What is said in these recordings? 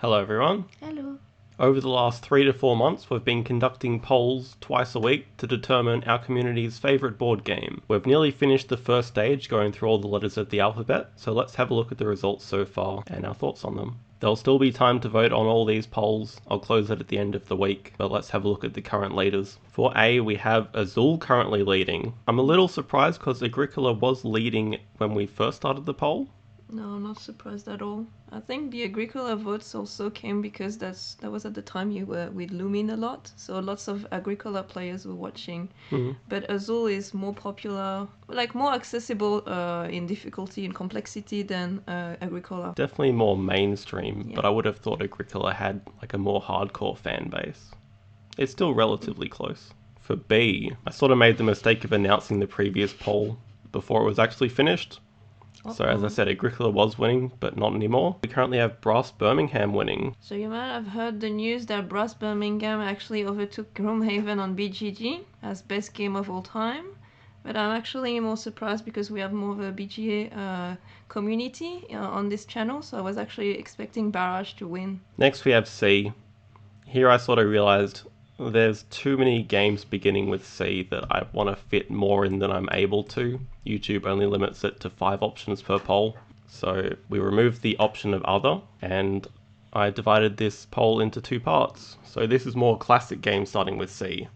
Hello everyone. Hello. Over the last 3 to 4 months we've been conducting polls twice a week to determine our community's favourite board game. We've nearly finished the first stage going through all the letters of the alphabet, so let's have a look at the results so far and our thoughts on them. There'll still be time to vote on all these polls. I'll close it at the end of the week, but let's have a look at the current leaders. For A, we have Azul currently leading. I'm a little surprised because Agricola was leading when we first started the poll. No, I'm not surprised at all. I think the Agricola votes also came because that was at the time you were with Lumin a lot, so lots of Agricola players were watching. But Azul is more popular, like more accessible in difficulty and complexity than Agricola. Definitely more mainstream, Yeah. but I would have thought Agricola had like a more hardcore fan base. It's still relatively close. For B, I sort of made the mistake of announcing the previous poll before it was actually finished. So as I said, Agricola was winning, but not anymore. We currently have Brass Birmingham winning. So you might have heard the news that Brass Birmingham actually overtook Gloomhaven on BGG as best game of all time. But I'm actually more surprised because we have more of a BGA community on this channel, so I was actually expecting Barrage to win. Next we have C. Here I sort of realized there's too many games beginning with C that I want to fit more in than I'm able to. YouTube only limits it to 5 options per poll. So we removed the option of other and I divided this poll into 2 parts. So this is more classic games starting with C.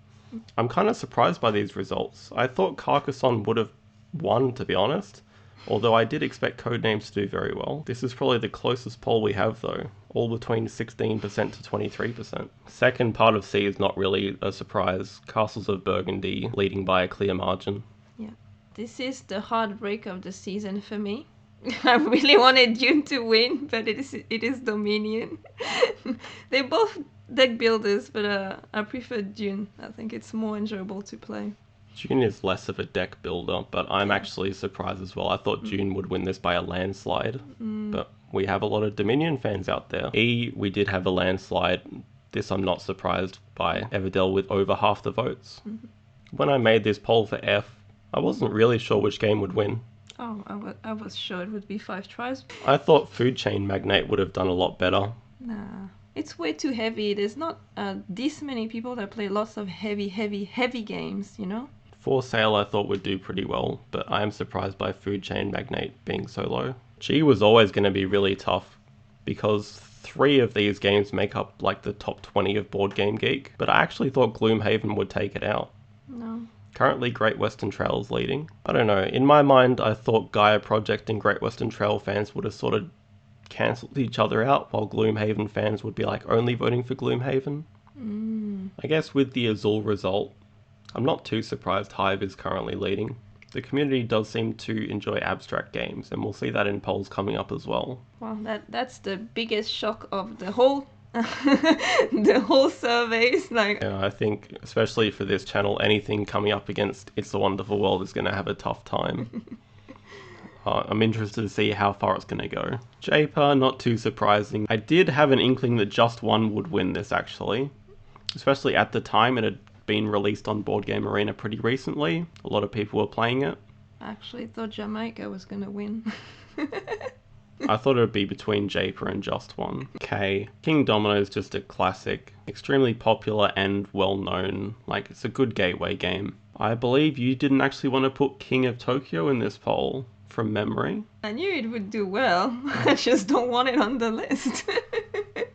I'm kind of surprised by these results. I thought Carcassonne would have won, to be honest. Although I did expect Codenames to do very well. This is probably the closest poll we have though, all between 16% to 23%. Second part of C is not really a surprise. Castles of Burgundy leading by a clear margin. Yeah, this is the heartbreak of the season for me. I really wanted Dune to win, but it is Dominion. They're both deck builders, but I prefer Dune. I think it's more enjoyable to play. Dune is less of a deck builder, but I'm actually surprised as well. I thought Dune would win this by a landslide, but we have a lot of Dominion fans out there. E, we did have a landslide. This I'm not surprised by. Everdell with over half the votes. When I made this poll for F, I wasn't really sure which game would win. Oh, I was sure it would be 5 tries. I thought Food Chain Magnate would have done a lot better. Nah, it's way too heavy. There's not this many people that play lots of heavy games, you know? For Sale I thought would do pretty well, but I am surprised by Food Chain Magnate being so low. G was always going to be really tough, because 3 of these games make up like the top 20 of Board Game Geek, but I actually thought Gloomhaven would take it out. No. Currently Great Western Trail is leading. I don't know, in my mind I thought Gaia Project and Great Western Trail fans would have sort of cancelled each other out, while Gloomhaven fans would be like only voting for Gloomhaven. I guess with the Azul result, I'm not too surprised Hive is currently leading. The community does seem to enjoy abstract games, and we'll see that in polls coming up as well. Well, that's the biggest shock of the whole the whole surveys. Like, Yeah, I think, especially for this channel, anything coming up against It's a Wonderful World is going to have a tough time. I'm interested to see how far it's going to go. Japer, not too surprising. I did have an inkling that just one would win this, actually. Especially at the time, it had been released on Board Game Arena pretty recently. A lot of people were playing it. I actually thought Jamaica was gonna win. I thought it would be between Japer and Just One. K. King Domino is just a classic. Extremely popular and well known. Like, it's a good gateway game. I believe you didn't actually want to put King of Tokyo in this poll, from memory. I knew it would do well. I just don't want it on the list.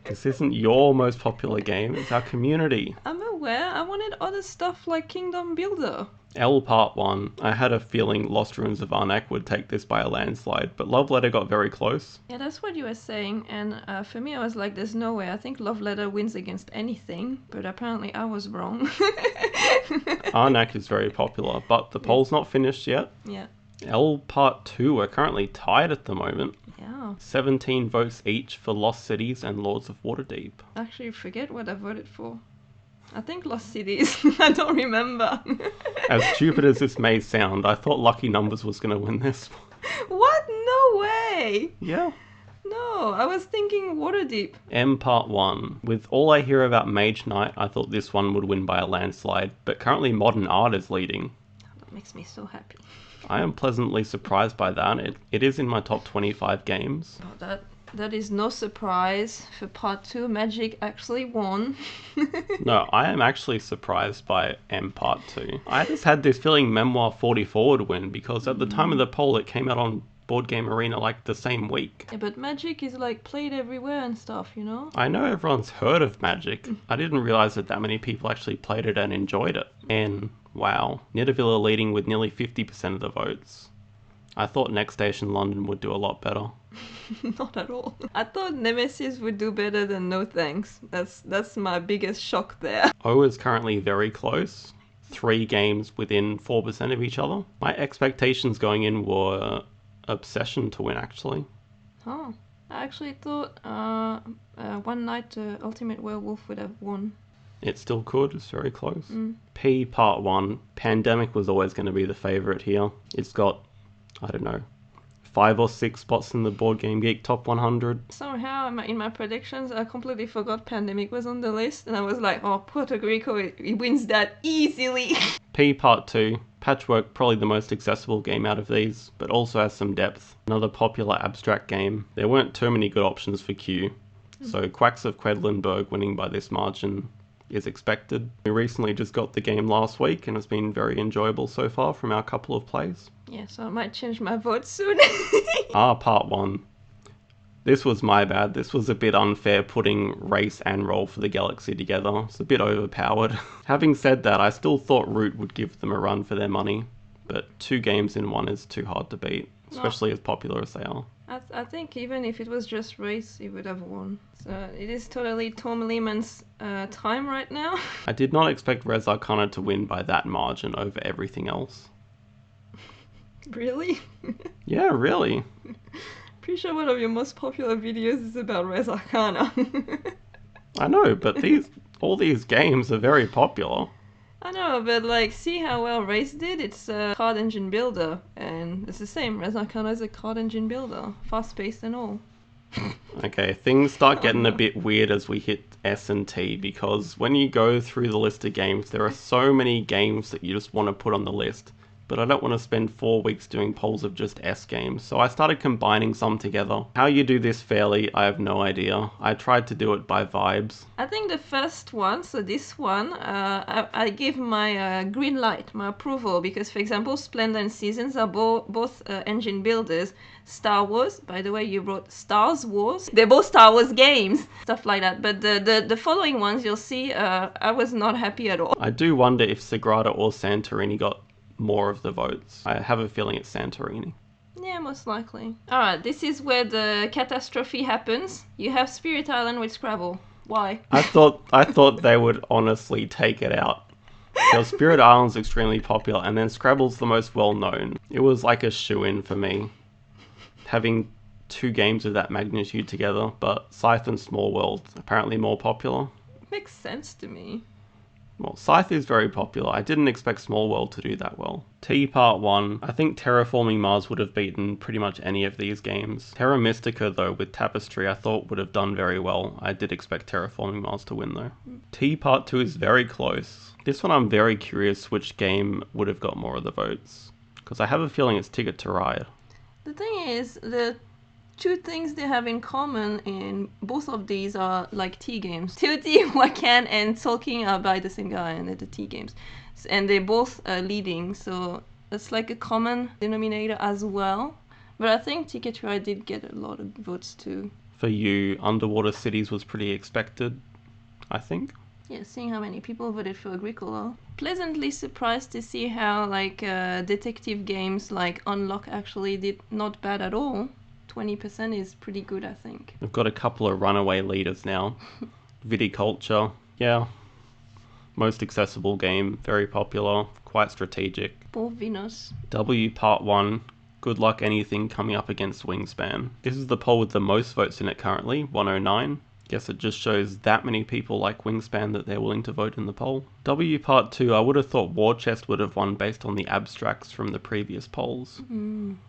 This isn't your most popular game, it's our community. I'm aware. I wanted other stuff like Kingdom Builder. L Part 1. I had a feeling Lost Ruins of Arnak would take this by a landslide, but Love Letter got very close. Yeah, that's what you were saying, and for me I was like, there's no way. I think Love Letter wins against anything, but apparently I was wrong. Arnak is very popular, but the poll's not finished yet. Yeah. L Part 2 are currently tied at the moment. Yeah. 17 votes each for Lost Cities and Lords of Waterdeep. Actually, forget what I voted for. I think Lost Cities. I don't remember. As stupid as this may sound, I thought Lucky Numbers was going to win this. What? No way! Yeah. No, I was thinking Waterdeep. M Part 1. With all I hear about Mage Knight, I thought this one would win by a landslide, but currently Modern Art is leading. That makes me so happy. I am pleasantly surprised by that. It is in my top 25 games. Oh, that That is no surprise. For part 2, Magic actually won. No, I am actually surprised by M Part 2. I just had this feeling Memoir 44 would win because at the time of the poll it came out on Board Game Arena like the same week. Yeah, but Magic is like played everywhere and stuff, you know? I know everyone's heard of Magic. I didn't realize that many people actually played it and enjoyed it. And wow, Nidovill are leading with nearly 50% of the votes. I thought Next Station London would do a lot better. Not at all. I thought Nemesis would do better than No Thanks. That's my biggest shock there. O is currently very close. 3 games within 4% of each other. My expectations going in were Obsession to win, actually. Oh, I actually thought One Night Ultimate Werewolf would have won. It still could, it's very close. P Part 1, Pandemic was always going to be the favourite here. It's got, I don't know, 5 or 6 spots in the Board Game Geek top 100. Somehow, in my predictions, I completely forgot Pandemic was on the list, and I was like, oh, Puerto Rico, it wins that easily. P Part 2, Patchwork, probably the most accessible game out of these, but also has some depth. Another popular abstract game. There weren't too many good options for Q, so Quacks of Quedlinburg winning by this margin is expected. We recently just got the game last week and it's been very enjoyable so far from our couple of plays. Yeah, so I might change my vote soon. Part 1. This was my bad. This was a bit unfair putting Race and Roll for the Galaxy together. It's a bit overpowered. Having said that, I still thought Root would give them a run for their money, but 2 games in one is too hard to beat, especially as popular as they are. I think even if it was just Race, he would have won. So it is totally Tom Lehman's time right now. I did not expect Res Arcana to win by that margin over everything else. Really? Yeah, really. Pretty sure one of your most popular videos is about Res Arcana. I know, but all these games are very popular. I know, but like, see how well Race did? It's a card engine builder, and it's the same. Res Arcana is a card engine builder, fast-paced and all. Okay, things start getting a bit weird as we hit S and T, because when you go through the list of games, there are so many games that you just want to put on the list. But I don't want to spend 4 weeks doing polls of just S games, so I started combining some together. How you do this fairly, I have no idea. I tried to do it by vibes. I think the first one, so this one, I give my green light, my approval, because for example, Splendor and Seasons are both engine builders. Star Wars, by the way, you wrote Stars Wars. They're both Star Wars games, stuff like that. But the following ones, you'll see, I was not happy at all. I do wonder if Sagrada or Santorini got more of the votes. I have a feeling it's Santorini. Yeah, most likely. Alright, this is where the catastrophe happens. You have Spirit Island with Scrabble. Why? I thought they would honestly take it out. Because Spirit Island's extremely popular, and then Scrabble's the most well-known. It was like a shoo-in for me, having 2 games of that magnitude together, but Scythe and Small World, apparently more popular. Makes sense to me. Well, Scythe is very popular. I didn't expect Small World to do that well. T Part 1. I think Terraforming Mars would have beaten pretty much any of these games. Terra Mystica, though, with Tapestry, I thought would have done very well. I did expect Terraforming Mars to win, though. T Part 2 is very close. This one I'm very curious which game would have got more of the votes, because I have a feeling it's Ticket to Ride. The thing is, the 2 things they have in common in both of these are like T games. Teotihuacan and Tolkien are by the same guy, and they're the T games. And they're both leading, so it's like a common denominator as well. But I think Ticket to Ride did get a lot of votes too. For you, Underwater Cities was pretty expected, I think. Yeah, seeing how many people voted for Agricola. Pleasantly surprised to see how like detective games like Unlock actually did not bad at all. 20% is pretty good, I think. We've got a couple of runaway leaders now. Viticulture, yeah. Most accessible game, very popular, quite strategic. Poor Venus. W Part 1, good luck anything coming up against Wingspan. This is the poll with the most votes in it currently, 109. Guess it just shows that many people like Wingspan that they're willing to vote in the poll. W Part 2, I would have thought War Chest would have won based on the abstracts from the previous polls.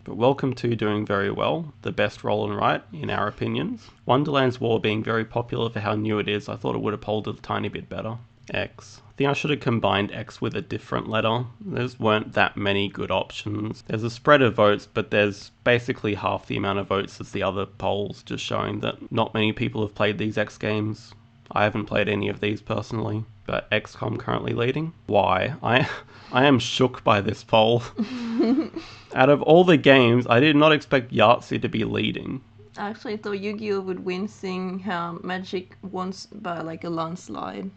But Welcome to doing very well, the best roll and write, in our opinions. Wonderland's War being very popular for how new it is, I thought it would have polled a tiny bit better. X. I think I should have combined X with a different letter. There weren't that many good options. There's a spread of votes, but there's basically half the amount of votes as the other polls, just showing that not many people have played these X games. I haven't played any of these personally, but XCOM currently leading. Why? I am shook by this poll. Out of all the games, I did not expect Yahtzee to be leading. I actually thought Yu-Gi-Oh would win, seeing how Magic won by like a landslide.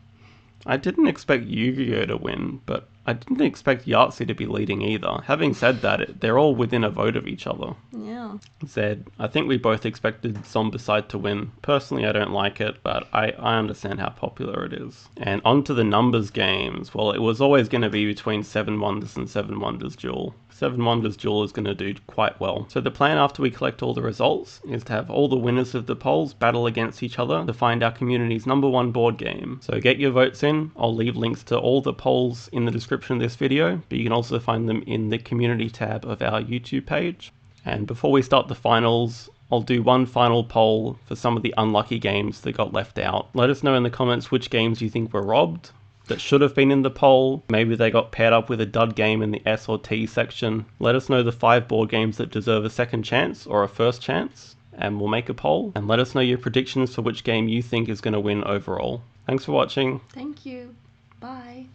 I didn't expect Yu-Gi-Oh to win, but I didn't expect Yahtzee to be leading either. Having said that, they're all within a vote of each other. Yeah. Zed, I think we both expected Zombicide to win. Personally, I don't like it, but I understand how popular it is. And on to the numbers games. Well, it was always going to be between 7 Wonders and 7 Wonders Duel. 7 Wonders Duel is going to do quite well. So the plan after we collect all the results is to have all the winners of the polls battle against each other to find our community's #1 board game. So get your votes in. I'll leave links to all the polls in the description of this video, but you can also find them in the community tab of our YouTube page. And before we start the finals, I'll do one final poll for some of the unlucky games that got left out. Let us know in the comments which games you think were robbed, that should have been in the poll. Maybe they got paired up with a dud game in the S or T section. Let us know the 5 board games that deserve a second chance or a first chance, and we'll make a poll. And let us know your predictions for which game you think is going to win overall. Thanks for watching. Thank you. Bye.